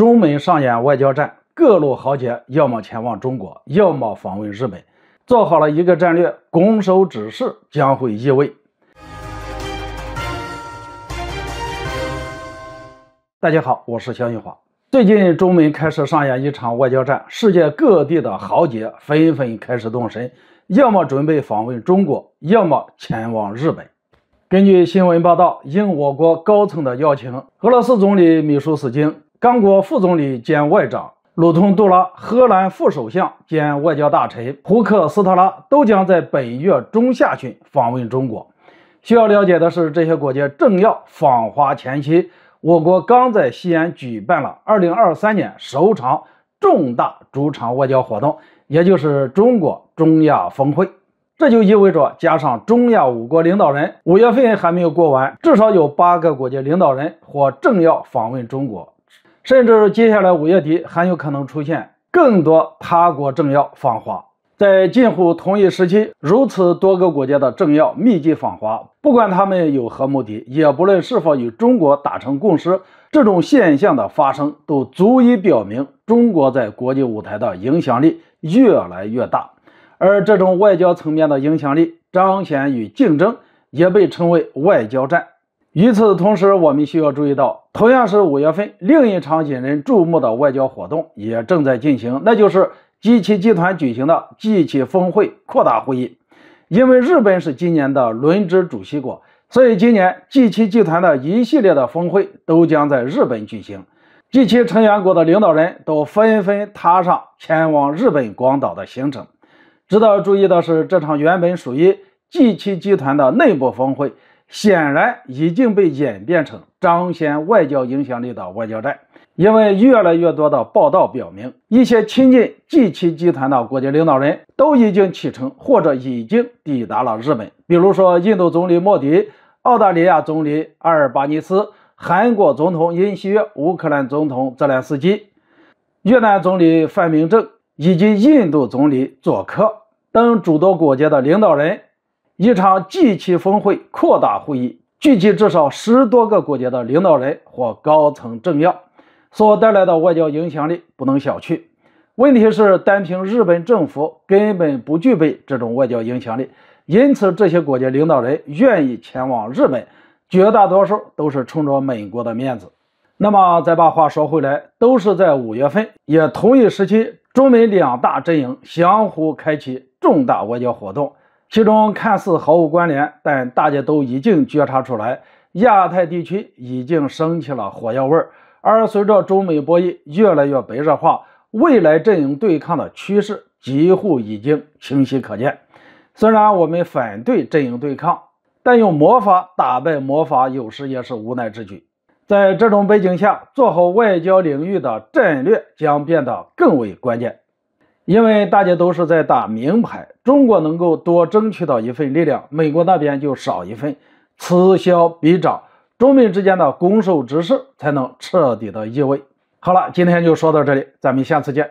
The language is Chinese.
中美上演外交战，各路豪杰要么前往中国，要么访问日本，做好了一个战略，拱手指示将会易位。大家好，我是肖玉华。最近中美开始上演一场外交战，世界各地的豪杰纷纷开始动身，要么准备访问中国，要么前往日本。根据新闻报道，应我国高层的邀请，俄罗斯总理米舒斯京、刚果副总理兼外长鲁通杜拉、荷兰副首相兼外交大臣胡克斯特拉都将在本月中下旬访问中国。需要了解的是，这些国家政要访华前期，我国刚在西安举办了2023年首场重大主场外交活动，也就是中国中亚峰会。这就意味着，加上中亚5国领导人，5月份还没有过完，至少有8个国家领导人或政要访问中国，甚至接下来5月底还有可能出现更多他国政要访华。在近乎同一时期，如此多个国家的政要密集访华，不管他们有何目的，也不论是否与中国达成共识，这种现象的发生都足以表明中国在国际舞台的影响力越来越大。而这种外交层面的影响力彰显与竞争，也被称为外交战。与此同时，我们需要注意到，同样是5月份，另一场引人注目的外交活动也正在进行，那就是G7集团举行的G7峰会扩大会议。因为日本是今年的轮值主席国，所以今年G7集团的一系列的峰会都将在日本举行。G7成员国的领导人都纷纷踏上前往日本广岛的行程。值得注意的是，这场原本属于G7集团的内部峰会，显然已经被演变成彰显外交影响力的外交战。因为越来越多的报道表明，一些亲近G7集团的国家领导人都已经启程或者已经抵达了日本。比如说，印度总理莫迪、澳大利亚总理阿尔巴尼斯、韩国总统尹锡悦、乌克兰总统泽连斯基、越南总理范明政以及印度总理佐科等诸多国家的领导人，一场G7峰会扩大会议，聚集至少10多个国家的领导人或高层政要，所带来的外交影响力不能小觑。问题是，单凭日本政府根本不具备这种外交影响力，因此这些国家领导人愿意前往日本，绝大多数都是冲着美国的面子。那么再把话说回来，都是在5月份，也同一时期，中美两大阵营相互开启重大外交活动，其中看似毫无关联，但大家都已经觉察出来，亚太地区已经升起了火药味儿。而随着中美博弈越来越白热化，未来阵营对抗的趋势几乎已经清晰可见。虽然我们反对阵营对抗，但用魔法打败魔法有时也是无奈之举。在这种背景下，做好外交领域的战略将变得更为关键。因为大家都是在打明牌，中国能够多争取到一份力量，美国那边就少一份，此消彼长，中美之间的拱手之势才能彻底的易位。好了，今天就说到这里，咱们下次见。